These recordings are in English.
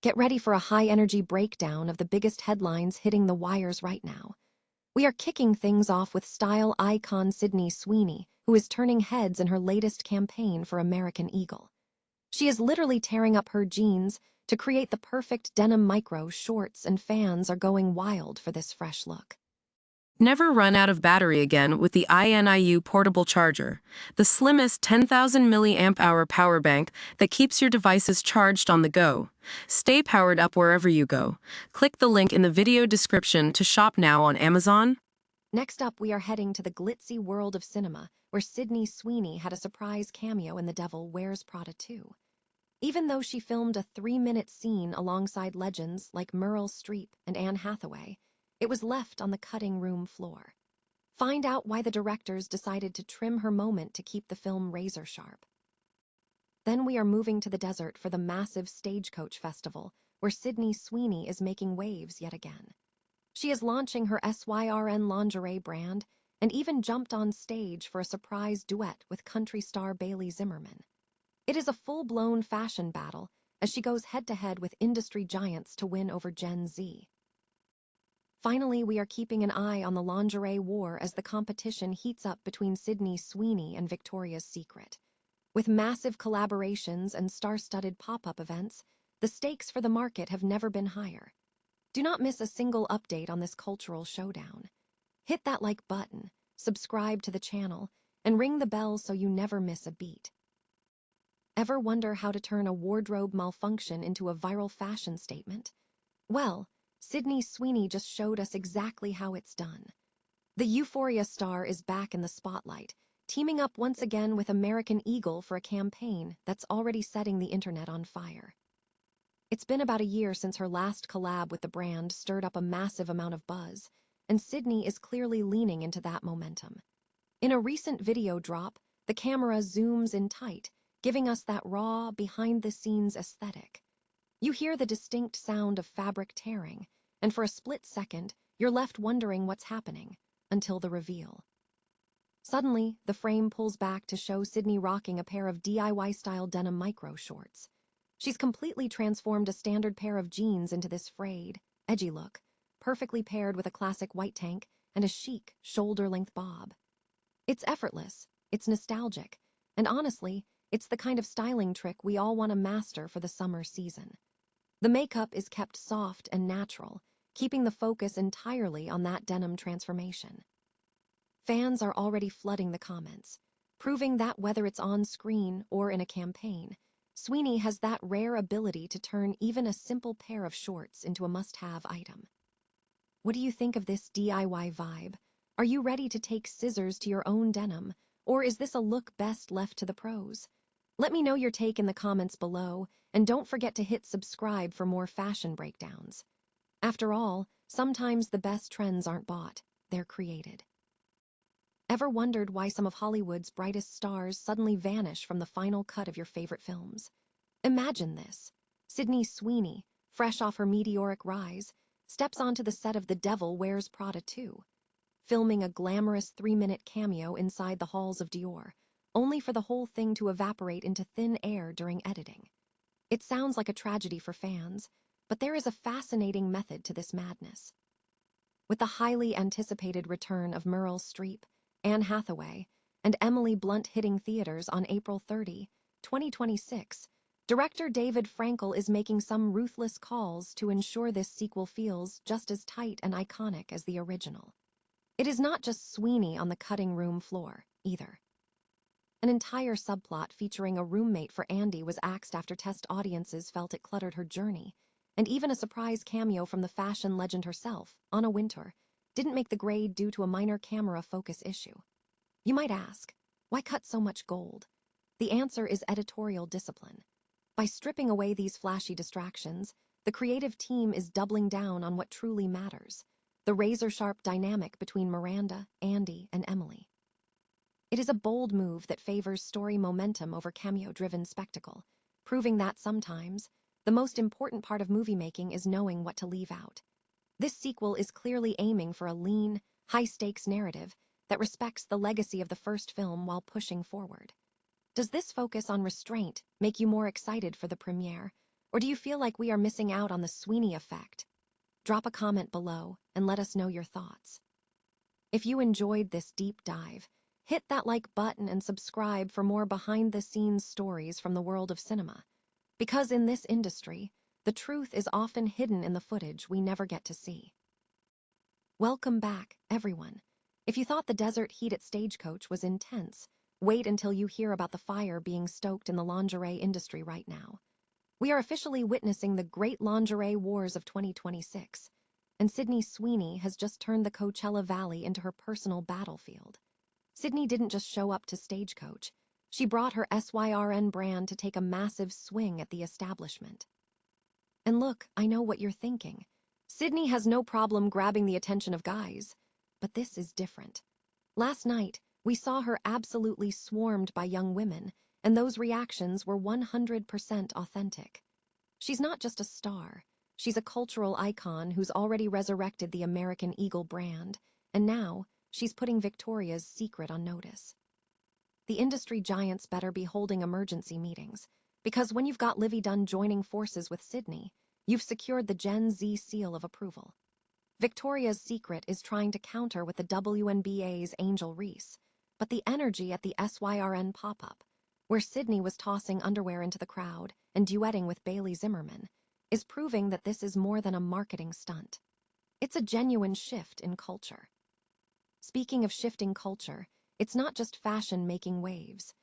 Get ready for a high-energy breakdown of the biggest headlines hitting the wires right now. We are kicking things off with style icon Sydney Sweeney, who is turning heads in her latest campaign for American Eagle. She is literally tearing up her jeans to create the perfect denim micro shorts, and fans are going wild for this fresh look. Never run out of battery again with the INIU portable charger, the slimmest 10,000 milliamp hour power bank that keeps your devices charged on the go. Stay powered up wherever you go. Click the link in the video description to shop now on Amazon. Next up, we are heading to the glitzy world of cinema, where Sydney Sweeney had a surprise cameo in The Devil Wears Prada 2. Even though she filmed a 3-minute scene alongside legends like Meryl Streep and Anne Hathaway, it was left on the cutting room floor. Find out why the directors decided to trim her moment to keep the film razor sharp. Then we are moving to the desert for the massive Stagecoach Festival, where Sydney Sweeney is making waves yet again. She is launching her SYRN lingerie brand and even jumped on stage for a surprise duet with country star Bailey Zimmerman. It is a full-blown fashion battle as she goes head-to-head with industry giants to win over Gen Z. Finally, we are keeping an eye on the Lingerie War as the competition heats up between Sydney Sweeney and Victoria's Secret. With massive collaborations and star-studded pop-up events, the stakes for the market have never been higher. Do not miss a single update on this cultural showdown. Hit that like button, subscribe to the channel, and ring the bell so you never miss a beat. Ever wonder how to turn a wardrobe malfunction into a viral fashion statement? Well, Sydney Sweeney just showed us exactly how it's done. The Euphoria star is back in the spotlight, teaming up once again with American Eagle for a campaign that's already setting the internet on fire. It's been about a year since her last collab with the brand stirred up a massive amount of buzz, and Sydney is clearly leaning into that momentum. In a recent video drop, the camera zooms in tight, giving us that raw, behind-the-scenes aesthetic. You hear the distinct sound of fabric tearing, and for a split second, you're left wondering what's happening, until the reveal. Suddenly, the frame pulls back to show Sydney rocking a pair of DIY-style denim micro shorts. She's completely transformed a standard pair of jeans into this frayed, edgy look, perfectly paired with a classic white tank and a chic, shoulder-length bob. It's effortless, it's nostalgic, and honestly, it's the kind of styling trick we all want to master for the summer season. The makeup is kept soft and natural, keeping the focus entirely on that denim transformation. Fans are already flooding the comments, proving that whether it's on screen or in a campaign, Sweeney has that rare ability to turn even a simple pair of shorts into a must-have item. What do you think of this DIY vibe? Are you ready to take scissors to your own denim, or is this a look best left to the pros? Let me know your take in the comments below, and don't forget to hit subscribe for more fashion breakdowns. After all, sometimes the best trends aren't bought, they're created. Ever wondered why some of Hollywood's brightest stars suddenly vanish from the final cut of your favorite films? Imagine this. Sydney Sweeney, fresh off her meteoric rise, steps onto the set of The Devil Wears Prada 2, filming a glamorous 3-minute cameo inside the halls of Dior, only for the whole thing to evaporate into thin air during editing. It sounds like a tragedy for fans, but there is a fascinating method to this madness. With the highly anticipated return of Meryl Streep, Anne Hathaway, and Emily Blunt hitting theaters on April 30, 2026, director David Frankel is making some ruthless calls to ensure this sequel feels just as tight and iconic as the original. It is not just Sweeney on the cutting room floor, either. An entire subplot featuring a roommate for Andy was axed after test audiences felt it cluttered her journey, and even a surprise cameo from the fashion legend herself, Anna Wintour, didn't make the grade due to a minor camera focus issue. You might ask, why cut so much gold? The answer is editorial discipline. By stripping away these flashy distractions, the creative team is doubling down on what truly matters, the razor-sharp dynamic between Miranda, Andy, and Emily. It is a bold move that favors story momentum over cameo-driven spectacle, proving that sometimes, the most important part of movie making is knowing what to leave out. This sequel is clearly aiming for a lean, high-stakes narrative that respects the legacy of the first film while pushing forward. Does this focus on restraint make you more excited for the premiere, Or do you feel like we are missing out on the Sweeney effect? Drop a comment below and let us know your thoughts. If you enjoyed this deep dive, hit that like button and subscribe for more behind-the-scenes stories from the world of cinema. Because in this industry, the truth is often hidden in the footage we never get to see. Welcome back, everyone. If you thought the desert heat at Stagecoach was intense, wait until you hear about the fire being stoked in the lingerie industry right now. We are officially witnessing the great lingerie wars of 2026, and Sydney Sweeney has just turned the Coachella Valley into her personal battlefield. Sydney didn't just show up to Stagecoach, she brought her SYRN brand to take a massive swing at the establishment. And look, I know what you're thinking. Sydney has no problem grabbing the attention of guys, but this is different. Last night, we saw her absolutely swarmed by young women, and those reactions were 100% authentic. She's not just a star, she's a cultural icon who's already resurrected the American Eagle brand, and now she's putting Victoria's Secret on notice. The industry giants better be holding emergency meetings, because when you've got Livy Dunn joining forces with Sydney, you've secured the Gen Z seal of approval. Victoria's Secret is trying to counter with the WNBA's Angel Reese, but the energy at the SYRN pop-up, where Sydney was tossing underwear into the crowd and duetting with Bailey Zimmerman, is proving that this is more than a marketing stunt. It's a genuine shift in culture. Speaking of shifting culture, it's not just fashion making waves.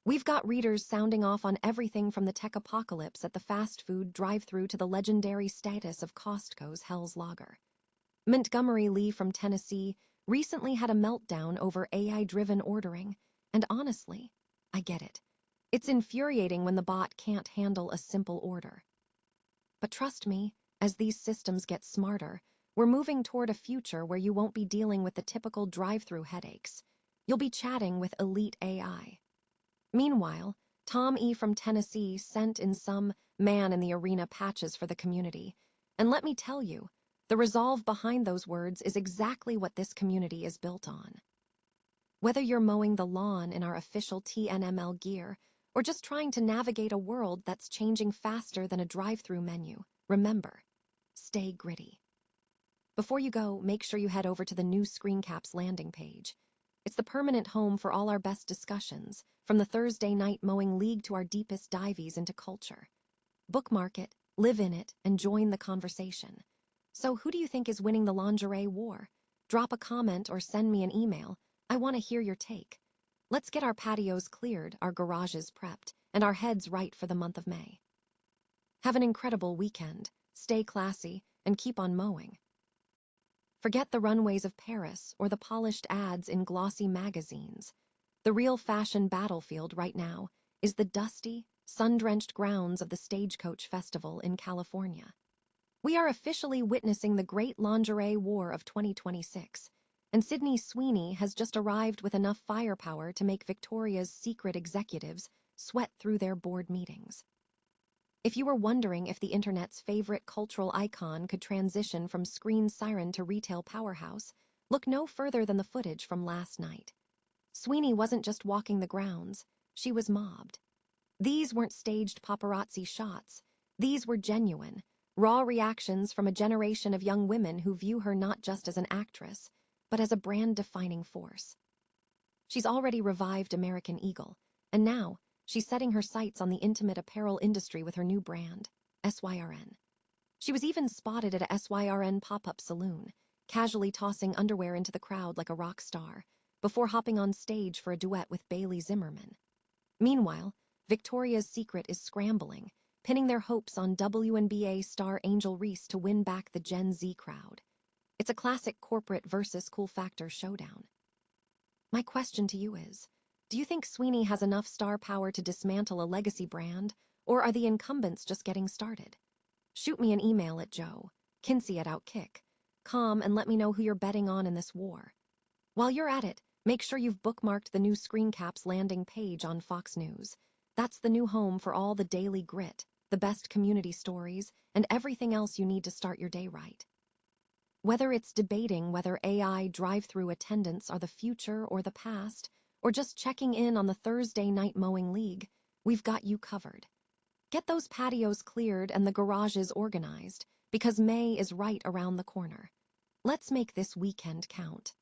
We've got readers sounding off on everything from the tech apocalypse at the fast food drive-thru to the legendary status of Costco's Hell's Lager. Montgomery Lee from Tennessee recently had a meltdown over AI-driven ordering, and honestly, I get it. It's infuriating when the bot can't handle a simple order. But trust me, as these systems get smarter, we're moving toward a future where you won't be dealing with the typical drive-thru headaches. You'll be chatting with elite AI. Meanwhile, Tom E. from Tennessee sent in some man-in-the-arena patches for the community, and let me tell you, the resolve behind those words is exactly what this community is built on. Whether you're mowing the lawn in our official TNML gear, or just trying to navigate a world that's changing faster than a drive-thru menu, remember, stay gritty. Before you go, make sure you head over to the new Screencaps landing page. It's the permanent home for all our best discussions, from the Thursday night mowing league to our deepest dives into culture. Bookmark it, live in it, and join the conversation. So who do you think is winning the lingerie war? Drop a comment or send me an email. I want to hear your take. Let's get our patios cleared, our garages prepped, and our heads right for the month of May. Have an incredible weekend, stay classy, and keep on mowing. Forget the runways of Paris or the polished ads in glossy magazines. The real fashion battlefield right now is the dusty, sun-drenched grounds of the Stagecoach Festival in California. We are officially witnessing the great lingerie war of 2026, and Sydney Sweeney has just arrived with enough firepower to make Victoria's Secret executives sweat through their board meetings. If you were wondering if the internet's favorite cultural icon could transition from screen siren to retail powerhouse, look no further than the footage from last night. Sweeney wasn't just walking the grounds, she was mobbed. These weren't staged paparazzi shots. These were genuine, raw reactions from a generation of young women who view her not just as an actress, but as a brand-defining force. She's already revived American Eagle, and now she's setting her sights on the intimate apparel industry with her new brand, SYRN. She was even spotted at a SYRN pop-up saloon, casually tossing underwear into the crowd like a rock star, before hopping on stage for a duet with Bailey Zimmerman. Meanwhile, Victoria's Secret is scrambling, pinning their hopes on WNBA star Angel Reese to win back the Gen Z crowd. It's a classic corporate versus cool factor showdown. My question to you is, do you think Sweeney has enough star power to dismantle a legacy brand, or are the incumbents just getting started? Shoot me an email at joe.kinsey@outkick.com and let me know who you're betting on in this war. While you're at it, make sure you've bookmarked the new Screencaps landing page on Fox News. That's the new home for all the daily grit, the best community stories, and everything else you need to start your day right. Whether it's debating whether AI drive-thru attendants are the future or the past, or just checking in on the Thursday night mowing league, we've got you covered. Get those patios cleared and the garages organized, because May is right around the corner. Let's make this weekend count.